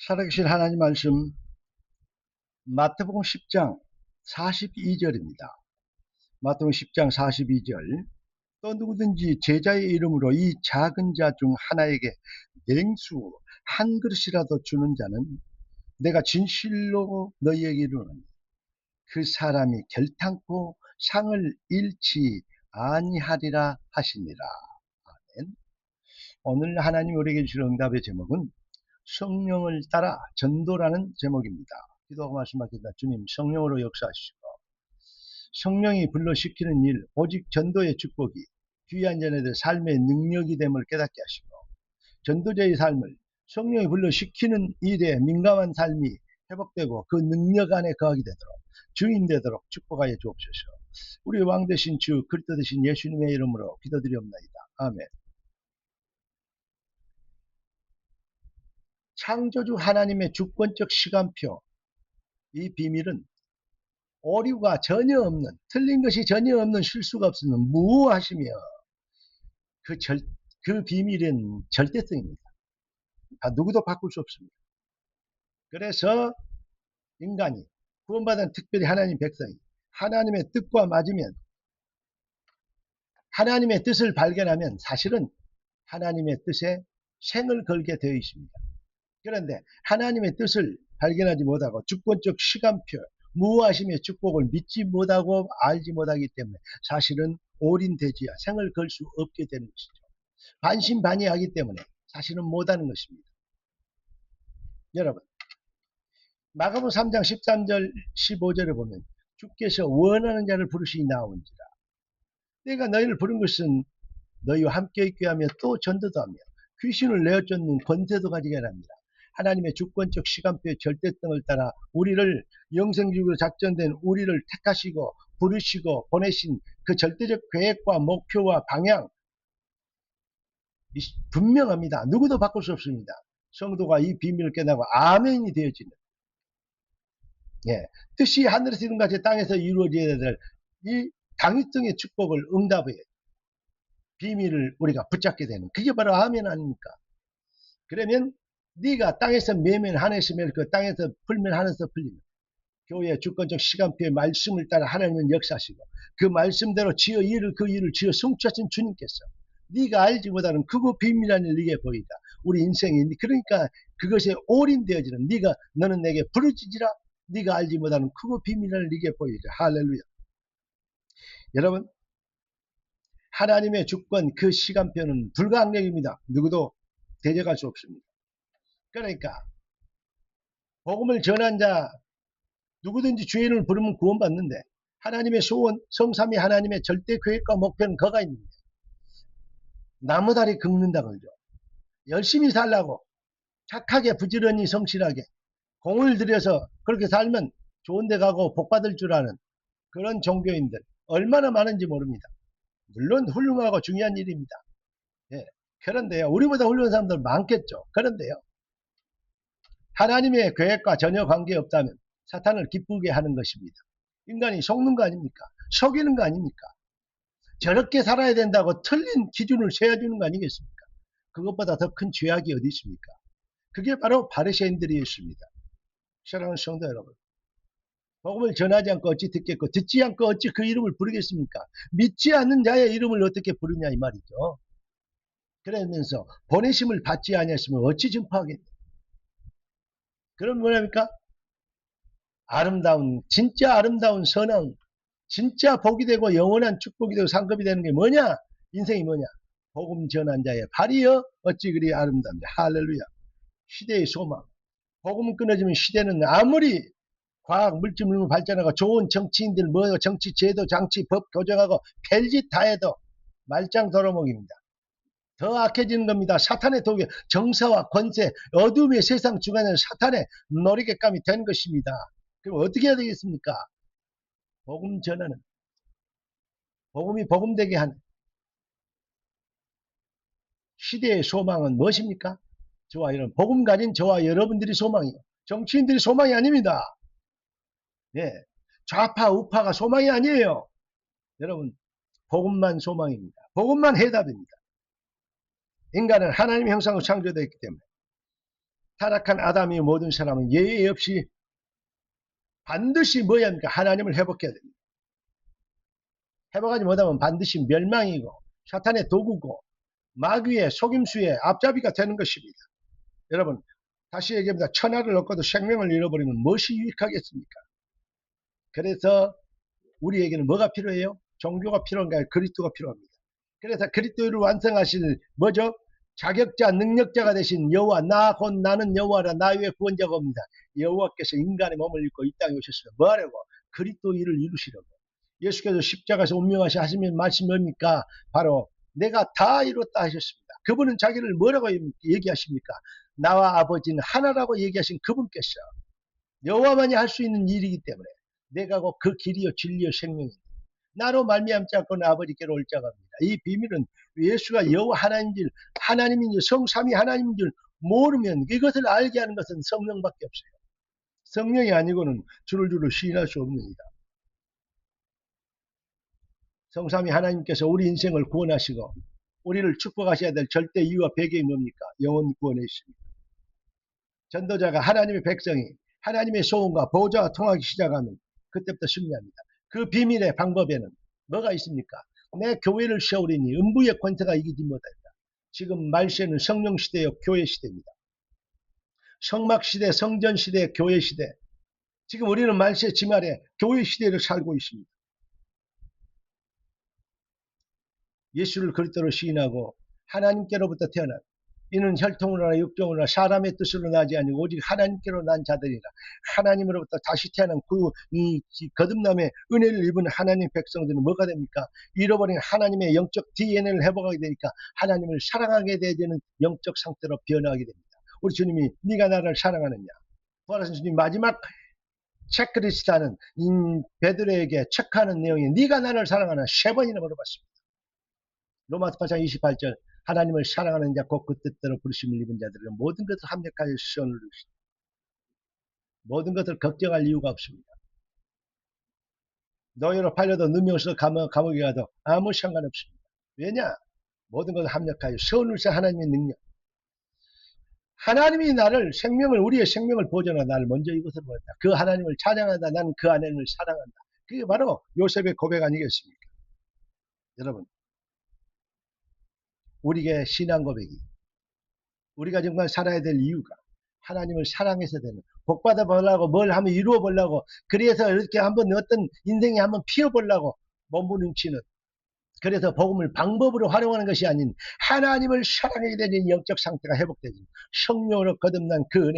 살아계신 하나님 말씀 마태복음 10장 42절입니다. 마태복음 10장 42절 또 누구든지 제자의 이름으로 이 작은 자 중 하나에게 냉수 한 그릇이라도 주는 자는 내가 진실로 너희에게 이르노니 그 사람이 결탄코 상을 잃지 아니하리라 하시니라. 아멘. 오늘 하나님 우리에게 주신 응답의 제목은 성령을 따라 전도라는 제목입니다. 기도하고 말씀하겠습니다. 주님, 성령으로 역사하시고 성령이 불러시키는 일, 오직 전도의 축복이 귀한 자녀들의 삶의 능력이 됨을 깨닫게 하시고 전도자의 삶을 성령이 불러시키는 일에 민감한 삶이 회복되고 그 능력 안에 거하게 되도록 주인 되도록 축복하여 주옵소서. 우리 왕 되신 주 그리스도 되신 예수님의 이름으로 기도드리옵나이다. 아멘. 창조주 하나님의 주권적 시간표, 이 비밀은 오류가 전혀 없는, 틀린 것이 전혀 없는, 실수가 없는 무하시며 그 비밀은 절대성입니다. 누구도 바꿀 수 없습니다. 그래서 인간이 구원받은 특별히 하나님 백성이 하나님의 뜻과 맞으면, 하나님의 뜻을 발견하면 사실은 하나님의 뜻에 생을 걸게 되어 있습니다. 그런데 하나님의 뜻을 발견하지 못하고 주권적 시간표, 무하심의 축복을 믿지 못하고 알지 못하기 때문에 사실은 올인되지야 생을 걸 수 없게 되는 것이죠. 반신반의하기 때문에 사실은 못하는 것입니다. 여러분, 마가복음 3장 13절 15절에 보면 주께서 원하는 자를 부르시니 나온지라. 내가 너희를 부른 것은 너희와 함께 있게 하며 또 전도도 하며 귀신을 내어쫓는 권세도 가지게 합니다. 하나님의 주권적 시간표의 절대성을 따라 우리를 영생주의로 작전된 우리를 택하시고 부르시고 보내신 그 절대적 계획과 목표와 방향 분명합니다. 누구도 바꿀 수 없습니다. 성도가 이 비밀을 깨닫고 아멘이 되어지는, 뜻이 하늘에서 이룬 같이 땅에서 이루어져야 될 이 당위성의 축복을, 응답의 비밀을 우리가 붙잡게 되는, 그게 바로 아멘 아닙니까? 그러면 네가 땅에서 매면 하늘에서 매면, 그 땅에서 풀면 하늘에서 풀리는 교회의 주권적 시간표의 말씀을 따라 하나님은 역사하시고 그 말씀대로 지어 일을, 그 일을 지어 성취하신 주님께서 네가 알지 못하는 크고 비밀한 일 네게 보이다. 우리 인생이, 그러니까 그것에 올인되어지는, 너는 내게 부르짖으라. 네가 알지 못하는 크고 비밀한 일 네게 보이다. 할렐루야. 여러분, 하나님의 주권 그 시간표는 불가항력입니다. 누구도 대적할 수 없습니다. 그러니까 복음을 전한 자 누구든지 주의 이름을 부르면 구원받는데, 하나님의 소원, 성삼위 하나님의 절대 계획과 목표는 거가 있는데 나무다리 긁는다 그러죠. 열심히 살라고 착하게 부지런히 성실하게 공을 들여서 그렇게 살면 좋은 데 가고 복받을 줄 아는 그런 종교인들 얼마나 많은지 모릅니다. 물론 훌륭하고 중요한 일입니다. 그런데요, 우리보다 훌륭한 사람들 많겠죠. 그런데요, 하나님의 계획과 전혀 관계없다면 사탄을 기쁘게 하는 것입니다. 인간이 속는 거 아닙니까? 속이는 거 아닙니까? 저렇게 살아야 된다고 틀린 기준을 세워주는 거 아니겠습니까? 그것보다 더 큰 죄악이 어디 있습니까? 그게 바로 바리새인들이었습니다. 사랑하는 성도 여러분, 복음을 전하지 않고 어찌 듣겠고 듣지 않고 어찌 그 이름을 부르겠습니까? 믿지 않는 자의 이름을 어떻게 부르냐 이 말이죠. 그러면서 보내심을 받지 아니했으면 어찌 증파하겠냐. 그럼 뭐랍니까? 아름다운, 진짜 아름다운 선왕, 진짜 복이 되고 영원한 축복이 되고 상급이 되는 게 뭐냐? 인생이 뭐냐? 복음 전한 자의 발이여 어찌 그리 아름답냐. 할렐루야. 시대의 소망. 복음 끊어지면 시대는 아무리 과학, 물질, 물물 발전하고 좋은 정치인들, 정치, 제도, 장치, 법 교정하고 별짓 다 해도 말짱 도루묵입니다. 더 악해지는 겁니다. 사탄의 독에 정사와 권세, 어둠의 세상 중간에 사탄의 놀이객감이 된 것입니다. 그럼 어떻게 해야 되겠습니까? 복음 전하는, 복음이 복음되게 하는 시대의 소망은 무엇입니까? 저와 여러분, 복음 가진 저와 여러분들이 소망이요. 정치인들이 소망이 아닙니다. 좌파, 우파가 소망이 아니에요. 여러분, 복음만 소망입니다. 복음만 해답입니다. 인간은 하나님의 형상으로 창조되어 있기 때문에 타락한 아담이 모든 사람은 예외 없이 반드시 뭐야 합니까? 하나님을 회복해야 됩니다. 회복하지 못하면 반드시 멸망이고 사탄의 도구고 마귀의 속임수의 앞잡이가 되는 것입니다. 여러분 다시 얘기합니다. 천하를 얻고도 생명을 잃어버리면 무엇이 유익하겠습니까? 그래서 우리에게는 뭐가 필요해요? 종교가 필요한가요? 그리스도가 필요합니다. 그래서 그리스도를 완성하실 뭐죠? 자격자 능력자가 되신 여호와 나 곧 나는 여호와라 나 외에 구원자가 없습니다. 여호와께서 인간의 몸을 입고 이 땅에 오셨어요. 뭐하려고? 그리스도 일을 이루시려고. 예수께서 십자가에서 운명하시 하시면 말씀이 뭡니까? 바로 내가 다 이뤘다 하셨습니다. 그분은 자기를 뭐라고 얘기하십니까? 나와 아버지는 하나라고 얘기하신 그분께서 여호와만이 할 수 있는 일이기 때문에 내가 곧 그 길이요 진리요 생명입니다. 나로 말미암지 않고는 아버지께로 올 자가 없습니다. 이 비밀은 예수가 여호와 하나님인 줄 하나님인 줄 성삼위 하나님인 줄 모르면 이것을 알게 하는 것은 성령밖에 없어요. 성령이 아니고는 주를 시인할 수 없습니다. 성삼위 하나님께서 우리 인생을 구원하시고 우리를 축복하셔야 될 절대 이유와 배경이 뭡니까? 영혼 구원에 있습니다. 전도자가 하나님의 백성이 하나님의 소원과 보좌와 통하기 시작하면 그때부터 승리합니다. 그 비밀의 방법에는 뭐가 있습니까? 내 교회를 세우리니 음부의 권세가 이기지 못한다. 지금 말세는 성령 시대요 교회 시대입니다. 성막 시대, 성전 시대, 교회 시대. 지금 우리는 말세 지말에 교회 시대를 살고 있습니다. 예수를 그리스도로 시인하고 하나님께로부터 태어난 이는 혈통으로나 육종으로나 사람의 뜻으로 나지 아니고 오직 하나님께로 난 자들이라. 하나님으로부터 다시 태어난 이 거듭남의 은혜를 입은 하나님 백성들은 뭐가 됩니까? 잃어버린 하나님의 영적 DNA를 회복하게 되니까 하나님을 사랑하게 되는 영적 상태로 변화하게 됩니다. 우리 주님이 네가 나를 사랑하느냐? 부활하신 주님 마지막 체크리스트하는 베드로에게 체크하는 내용이 네가 나를 사랑하나 3번이나 물어봤습니다. 로마서 8장 28절 하나님을 사랑하는 자 곧 그 뜻대로 부르심을 입은 자들은 모든 것을 합력하여 선을 이루시다. 모든 것을 걱정할 이유가 없습니다. 노예로 팔려도 누명으로 감옥에 가도 아무 상관없습니다. 왜냐? 모든 것을 합력하여 선을 하나님의 능력. 하나님이 나를 우리의 생명을 보존하다 나를 먼저 이것을 보였다. 그 하나님을 찬양한다. 나는 그 하나님을 사랑한다. 그게 바로 요셉의 고백 아니겠습니까? 여러분 우리의 신앙 고백이 우리가 정말 살아야 될 이유가 하나님을 사랑해서 되는 복받아 보려고 뭘 하면 이루어 보려고 그래서 이렇게 한번 어떤 인생에 한번 피워 보려고 몸부림치는 그래서 복음을 방법으로 활용하는 것이 아닌 하나님을 사랑하게 되는 영적 상태가 회복되지 성령으로 거듭난 그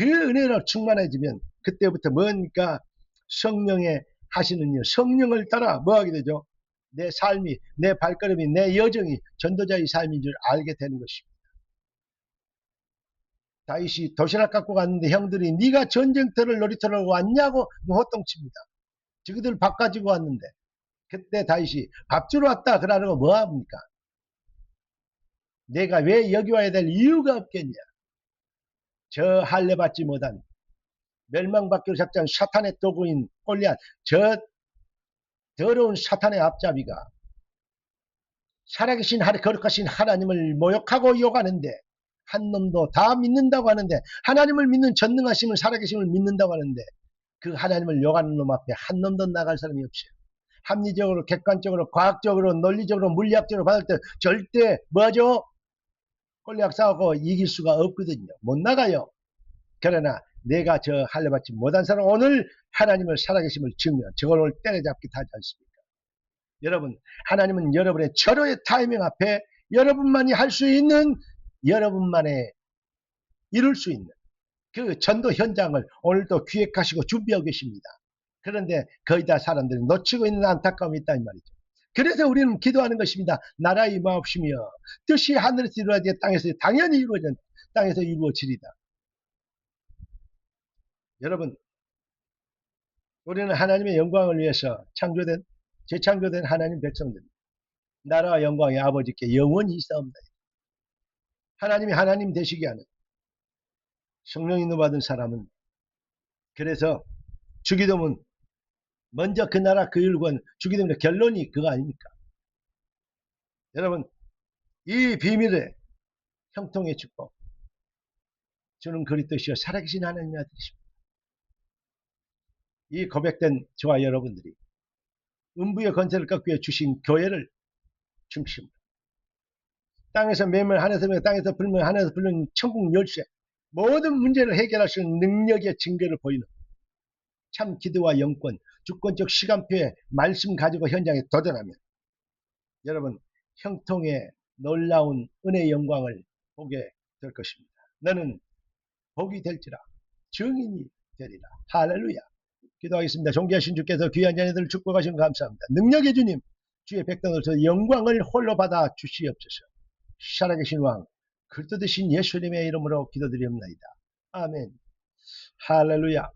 은혜로 충만해지면 그때부터 뭔가 성령의 하시는 일 성령을 따라 뭐하게 되죠? 내 삶이 내 발걸음이 내 여정이 전도자의 삶인 줄 알게 되는 것입니다. 다윗이 도시락 갖고 갔는데 형들이 네가 전쟁터를 놀이터로 왔냐고 호통칩니다. 저기들 밥 가지고 왔는데 그때 다윗이 밥 주러 왔다 그러고 뭐합니까? 내가 왜 여기 와야 될 이유가 없겠냐? 저 할례받지 못한 멸망받기로 작정한 사탄의 도구인 골리앗 저 더러운 사탄의 앞잡이가 살아계신 거룩하신 하나님을 모욕하고 욕하는데 한 놈도 다 믿는다고 하는데 하나님을 믿는 전능하심을 살아계심을 믿는다고 하는데 그 하나님을 욕하는 놈 앞에 한 놈도 나갈 사람이 없어요. 합리적으로 객관적으로 과학적으로 논리적으로 물리학적으로 받을 때 절대 뭐죠? 권력 싸우고 이길 수가 없거든요. 못 나가요. 그러나 내가 저 할례받지 못한 사람 오늘 하나님을 살아계심을 증명 저걸 때려잡기 하지 않습니까? 여러분 하나님은 여러분의 절호의 타이밍 앞에 여러분만이 할 수 있는 여러분만의 이룰 수 있는 그 전도 현장을 오늘도 기획하시고 준비하고 계십니다. 그런데 거의 다 사람들이 놓치고 있는 안타까움이 있다 이 말이죠. 그래서 우리는 기도하는 것입니다. 나라 임하옵시며 뜻이 하늘에서 이루어지게 땅에서 당연히 땅에서 이루어지리다. 여러분 우리는 하나님의 영광을 위해서 재창조된 하나님 백성들 나라와 영광의 아버지께 영원히 있사옵나이다. 하나님이 하나님 되시게 하는 성령 인도 받은 사람은 그래서 주기도문 먼저 그 나라 그 일권 주기도문의 결론이 그거 아닙니까? 여러분 이 비밀의 형통의 축복 주는 그리스도시요 살아계신 하나님의 아들이십니다. 이 고백된 저와 여러분들이 음부의 권세를 꺾기 위해 주신 교회를 중심으로 땅에서 매면 하늘에서 매면 땅에서 불면 하늘에서 불는 천국 열쇠 모든 문제를 해결할 수 있는 능력의 증거를 보이는 참 기도와 영권 주권적 시간표에 말씀 가지고 현장에 도전하면 여러분 형통의 놀라운 은혜의 영광을 보게 될 것입니다. 너는 복이 될지라 증인이 되리라. 할렐루야. 기도하겠습니다. 존귀하신 주께서 귀한 자녀들을 축복하시면 감사합니다. 능력의 주님 주의 백성으로서 영광을 홀로 받아 주시옵소서. 살아계신 왕 그리스도 되신 예수님의 이름으로 기도드리옵나이다. 아멘. 할렐루야.